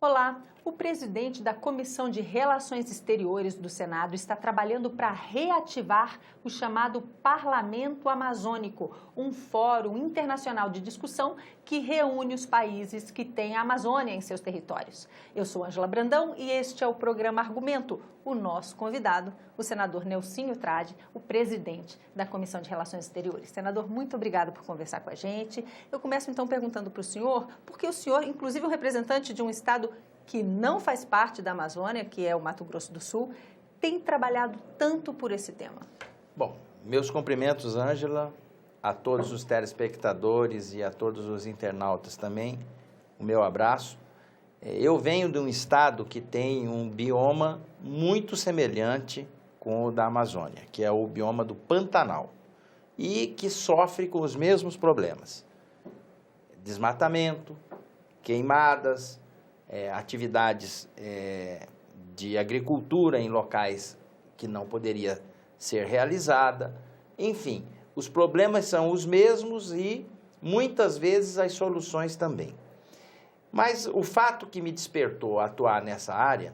Olá, o presidente da Comissão de Relações Exteriores do Senado está trabalhando para reativar o chamado Parlamento Amazônico, um fórum internacional de discussão que reúne os países que têm a Amazônia em seus territórios. Eu sou Ângela Brandão e este é o programa Argumento. O nosso convidado, o senador Nelsinho Trade, o presidente da Comissão de Relações Exteriores. Senador, muito obrigado por conversar com a gente. Eu começo então perguntando para o senhor, porque o senhor, inclusive, é um representante de um estado que não faz parte da Amazônia, que é o Mato Grosso do Sul, tem trabalhado tanto por esse tema? Bom, meus cumprimentos, Ângela, a todos os telespectadores e a todos os internautas também, o meu abraço. Eu venho de um estado que tem um bioma muito semelhante com o da Amazônia, que é o bioma do Pantanal, e que sofre com os mesmos problemas. Desmatamento, queimadas, atividades de agricultura em locais que não poderia ser realizada. Enfim, os problemas são os mesmos e muitas vezes as soluções também. Mas o fato que me despertou a atuar nessa área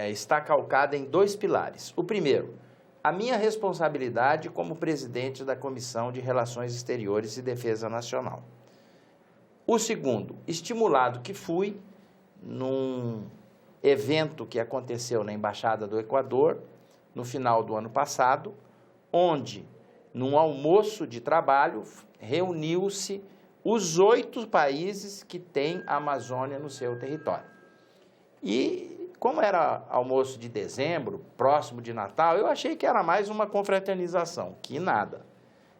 está calcado em dois pilares. O primeiro, a minha responsabilidade como presidente da Comissão de Relações Exteriores e Defesa Nacional. O segundo, estimulado que fui num evento que aconteceu na Embaixada do Equador, no final do ano passado, onde, num almoço de trabalho, reuniu-se os 8 países que têm a Amazônia no seu território. E, como era almoço de dezembro, próximo de Natal, eu achei que era mais uma confraternização, que nada.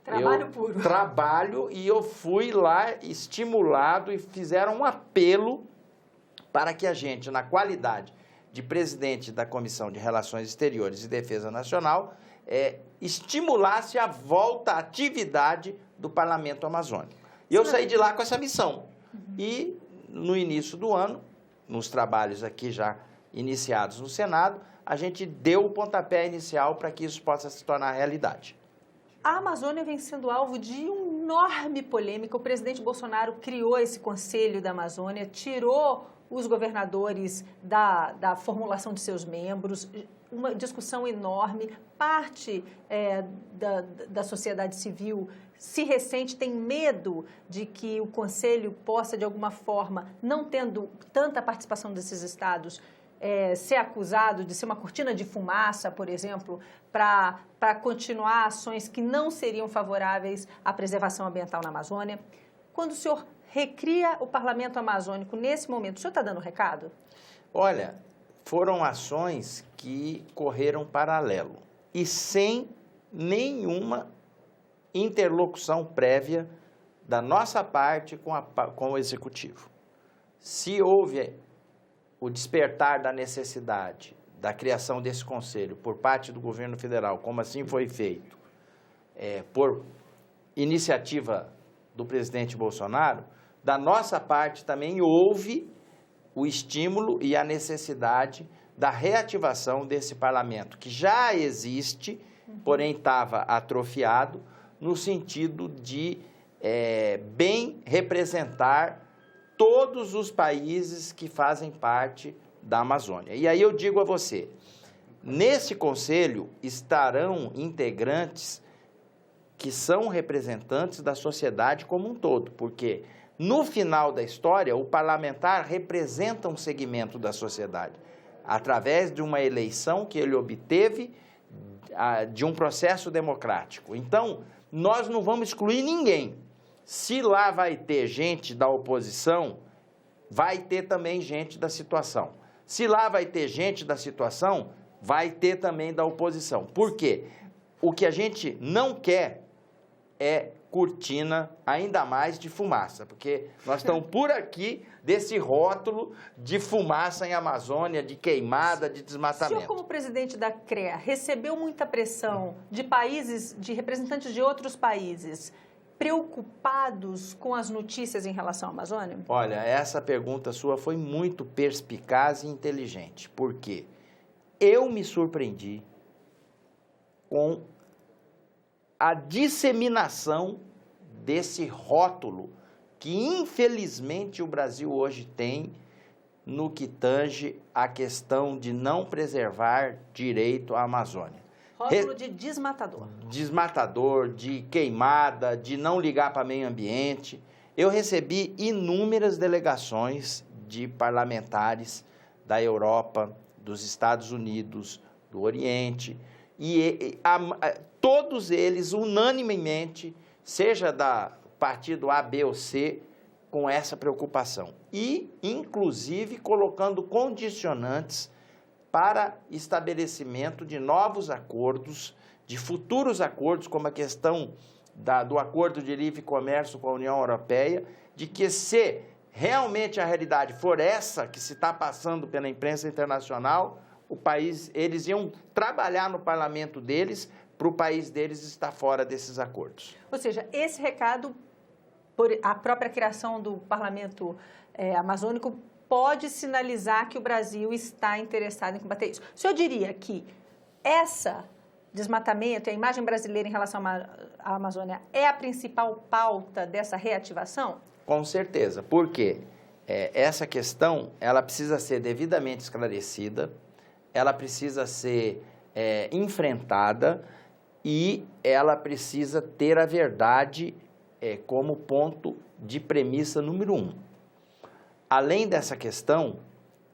Trabalho puro. Trabalho, e eu fui lá estimulado e fizeram um apelo para que a gente, na qualidade de presidente da Comissão de Relações Exteriores e Defesa Nacional, estimulasse a volta à atividade do Parlamento Amazônico. E eu saí de lá com essa missão. E, no início do ano, nos trabalhos aqui já iniciados no Senado, a gente deu o pontapé inicial para que isso possa se tornar realidade. A Amazônia vem sendo alvo de uma enorme polêmica. O presidente Bolsonaro criou esse Conselho da Amazônia, tirou os governadores da formulação de seus membros, uma discussão enorme. Parte da sociedade civil se ressente, tem medo de que o Conselho possa, de alguma forma, não tendo tanta participação desses estados, ser acusado de ser uma cortina de fumaça, por exemplo, para continuar ações que não seriam favoráveis à preservação ambiental na Amazônia. Quando o senhor recria o Parlamento Amazônico nesse momento, o senhor está dando recado? Olha, foram ações que correram paralelo e sem nenhuma interlocução prévia da nossa parte com o Executivo. Se houve o despertar da necessidade da criação desse conselho por parte do governo federal, como assim foi feito, por iniciativa do presidente Bolsonaro, da nossa parte também houve o estímulo e a necessidade da reativação desse parlamento, que já existe, porém estava atrofiado, no sentido de bem representar todos os países que fazem parte da Amazônia. E aí eu digo a você, nesse conselho estarão integrantes que são representantes da sociedade como um todo, porque no final da história o parlamentar representa um segmento da sociedade, através de uma eleição que ele obteve de um processo democrático. Então, nós não vamos excluir ninguém. Se lá vai ter gente da oposição, vai ter também gente da situação. Se lá vai ter gente da situação, vai ter também da oposição. Por quê? O que a gente não quer é cortina, ainda mais de fumaça, porque nós estamos por aqui desse rótulo de fumaça em Amazônia, de queimada, de desmatamento. O senhor, como presidente da CREA, recebeu muita pressão de países, de representantes de outros países, preocupados com as notícias em relação à Amazônia? Olha, essa pergunta sua foi muito perspicaz e inteligente, porque eu me surpreendi com a disseminação desse rótulo que, infelizmente, o Brasil hoje tem no que tange a questão de não preservar direito à Amazônia. Rótulo de desmatador. Desmatador, de queimada, de não ligar para o meio ambiente. Eu recebi inúmeras delegações de parlamentares da Europa, dos Estados Unidos, do Oriente, todos eles unanimemente, seja da partido A, B ou C, com essa preocupação. E, inclusive, colocando condicionantes para estabelecimento de novos acordos, de futuros acordos, como a questão do acordo de livre comércio com a União Europeia, de que se realmente a realidade for essa que se está passando pela imprensa internacional, eles iam trabalhar no parlamento deles para o país deles estar fora desses acordos. Ou seja, esse recado, por a própria criação do parlamento amazônico, pode sinalizar que o Brasil está interessado em combater isso. O senhor diria que desmatamento e a imagem brasileira em relação à Amazônia é a principal pauta dessa reativação? Com certeza, porque essa questão ela precisa ser devidamente esclarecida, ela precisa ser enfrentada e ela precisa ter a verdade como ponto de premissa número 1. Além dessa questão,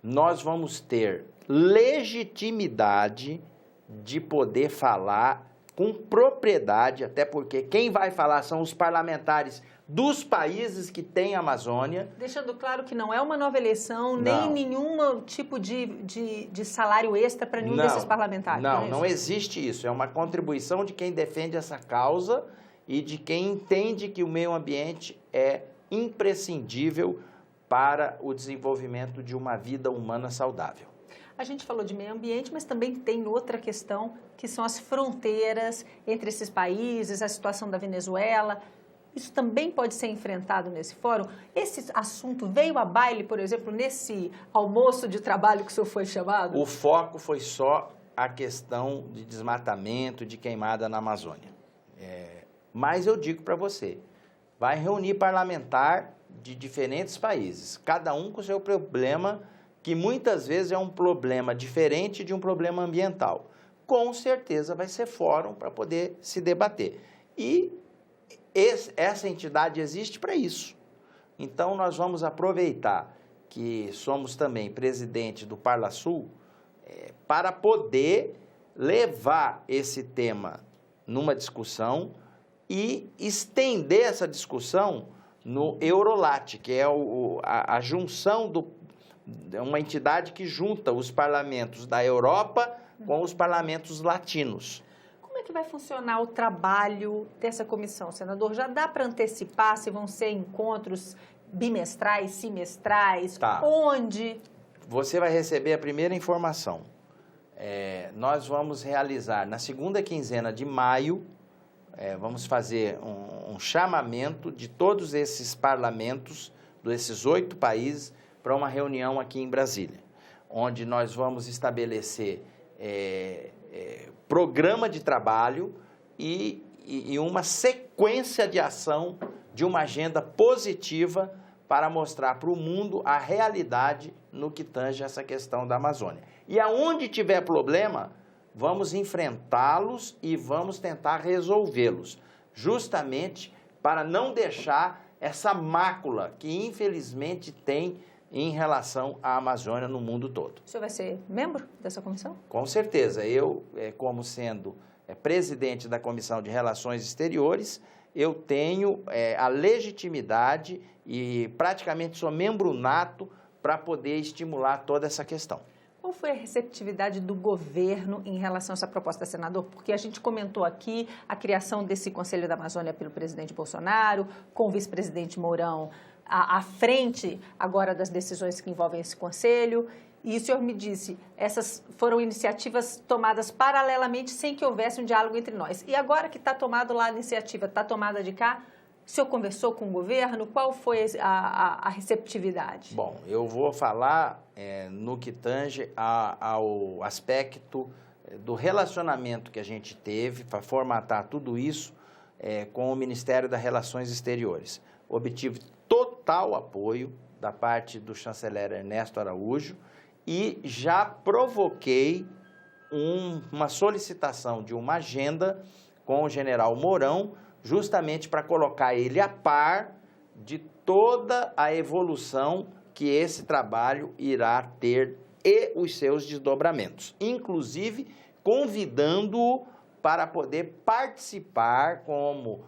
nós vamos ter legitimidade de poder falar com propriedade, até porque quem vai falar são os parlamentares dos países que têm Amazônia. Deixando claro que não é uma nova eleição, nem nenhum tipo de salário extra para nenhum desses parlamentares. Não existe isso. É uma contribuição de quem defende essa causa e de quem entende que o meio ambiente é imprescindível para o desenvolvimento de uma vida humana saudável. A gente falou de meio ambiente, mas também tem outra questão, que são as fronteiras entre esses países, a situação da Venezuela. Isso também pode ser enfrentado nesse fórum. Esse assunto veio à baile, por exemplo, nesse almoço de trabalho que o senhor foi chamado? O foco foi só a questão de desmatamento, de queimada na Amazônia. Mas eu digo para você, vai reunir parlamentar de diferentes países, cada um com o seu problema, que muitas vezes é um problema diferente de um problema ambiental. Com certeza vai ser fórum para poder se debater. E essa entidade existe para isso. Então, nós vamos aproveitar que somos também presidente do Parlasul para poder levar esse tema numa discussão e estender essa discussão no Eurolat, que é a junção uma entidade que junta os parlamentos da Europa com os parlamentos latinos. Como é que vai funcionar o trabalho dessa comissão, senador? Já dá para antecipar se vão ser encontros bimestrais, semestrais? Tá. Onde? Você vai receber a primeira informação. Nós vamos realizar na segunda quinzena de maio, vamos fazer um chamamento de todos esses parlamentos, desses 8 países, para uma reunião aqui em Brasília, onde nós vamos estabelecer programa de trabalho e uma sequência de ação de uma agenda positiva para mostrar para o mundo a realidade no que tange essa questão da Amazônia. E aonde tiver problema, vamos enfrentá-los e vamos tentar resolvê-los, justamente para não deixar essa mácula que infelizmente tem em relação à Amazônia no mundo todo. O senhor vai ser membro dessa comissão? Com certeza. Eu, como sendo presidente da Comissão de Relações Exteriores, eu tenho a legitimidade e praticamente sou membro nato para poder estimular toda essa questão. Qual foi a receptividade do governo em relação a essa proposta, senador? Porque a gente comentou aqui a criação desse Conselho da Amazônia pelo presidente Bolsonaro, com o vice-presidente Mourão à frente agora das decisões que envolvem esse conselho. E o senhor me disse, essas foram iniciativas tomadas paralelamente sem que houvesse um diálogo entre nós. E agora que está tomado lá a iniciativa, está tomada de cá, o senhor conversou com o governo? Qual foi a receptividade? Bom, eu vou falar no que tange ao aspecto do relacionamento que a gente teve para formatar tudo isso com o Ministério das Relações Exteriores. Obtive total apoio da parte do chanceler Ernesto Araújo e já provoquei uma solicitação de uma agenda com o general Mourão, justamente para colocar ele a par de toda a evolução que esse trabalho irá ter e os seus desdobramentos, inclusive convidando-o para poder participar como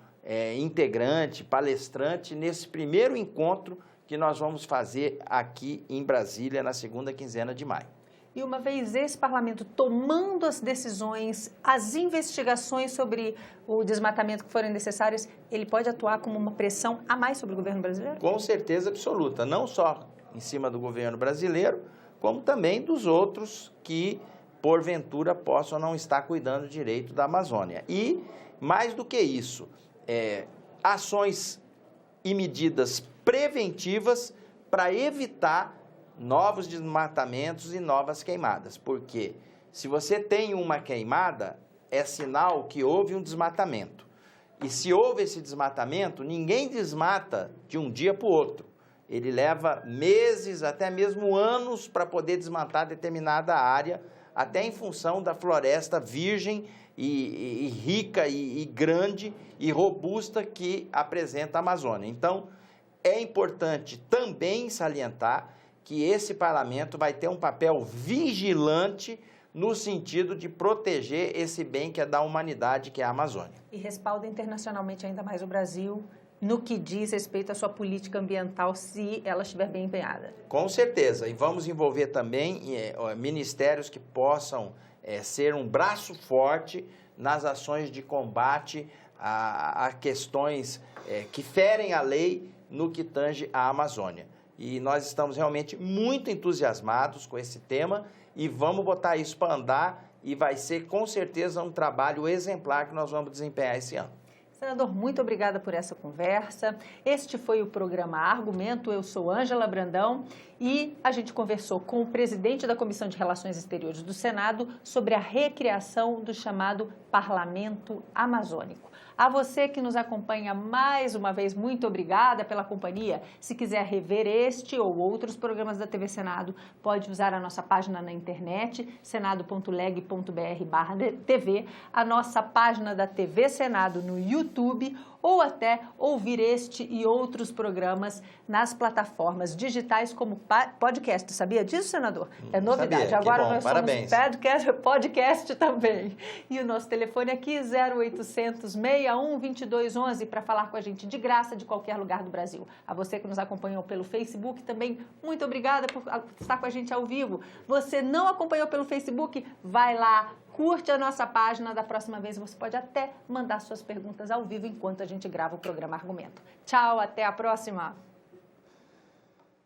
integrante, palestrante, nesse primeiro encontro que nós vamos fazer aqui em Brasília na segunda quinzena de maio. E uma vez esse parlamento tomando as decisões, as investigações sobre o desmatamento que forem necessárias, ele pode atuar como uma pressão a mais sobre o governo brasileiro? Com certeza absoluta, não só em cima do governo brasileiro, como também dos outros que, porventura, possam não estar cuidando direito da Amazônia. E, mais do que isso, ações e medidas preventivas para evitar novos desmatamentos e novas queimadas, porque se você tem uma queimada, é sinal que houve um desmatamento. E se houve esse desmatamento, ninguém desmata de um dia para o outro. Ele leva meses, até mesmo anos, para poder desmatar determinada área, até em função da floresta virgem e rica e grande e robusta que apresenta a Amazônia. Então, é importante também salientar que esse parlamento vai ter um papel vigilante no sentido de proteger esse bem que é da humanidade, que é a Amazônia. E respalda internacionalmente ainda mais o Brasil no que diz respeito à sua política ambiental, se ela estiver bem empenhada. Com certeza, e vamos envolver também ministérios que possam ser um braço forte nas ações de combate a questões que ferem a lei no que tange à Amazônia. E nós estamos realmente muito entusiasmados com esse tema e vamos botar isso para andar e vai ser com certeza um trabalho exemplar que nós vamos desempenhar esse ano. Senador, muito obrigada por essa conversa. Este foi o programa Argumento. Eu sou Ângela Brandão e a gente conversou com o presidente da Comissão de Relações Exteriores do Senado sobre a recriação do chamado Parlamento Amazônico. A você que nos acompanha mais uma vez, muito obrigada pela companhia. Se quiser rever este ou outros programas da TV Senado, pode usar a nossa página na internet, senado.leg.br/TV, a nossa página da TV Senado no YouTube ou até ouvir este e outros programas nas plataformas digitais como podcast. Sabia disso, senador? É novidade. Sabia. Agora bom, nós parabéns. somos podcast também. E o nosso telefone aqui, 0800 61 2211, para falar com a gente de graça de qualquer lugar do Brasil. A você que nos acompanhou pelo Facebook também, muito obrigada por estar com a gente ao vivo. Você não acompanhou pelo Facebook? Vai lá, curte a nossa página. Da próxima vez você pode até mandar suas perguntas ao vivo enquanto a gente grava o programa Argumento. Tchau, até a próxima!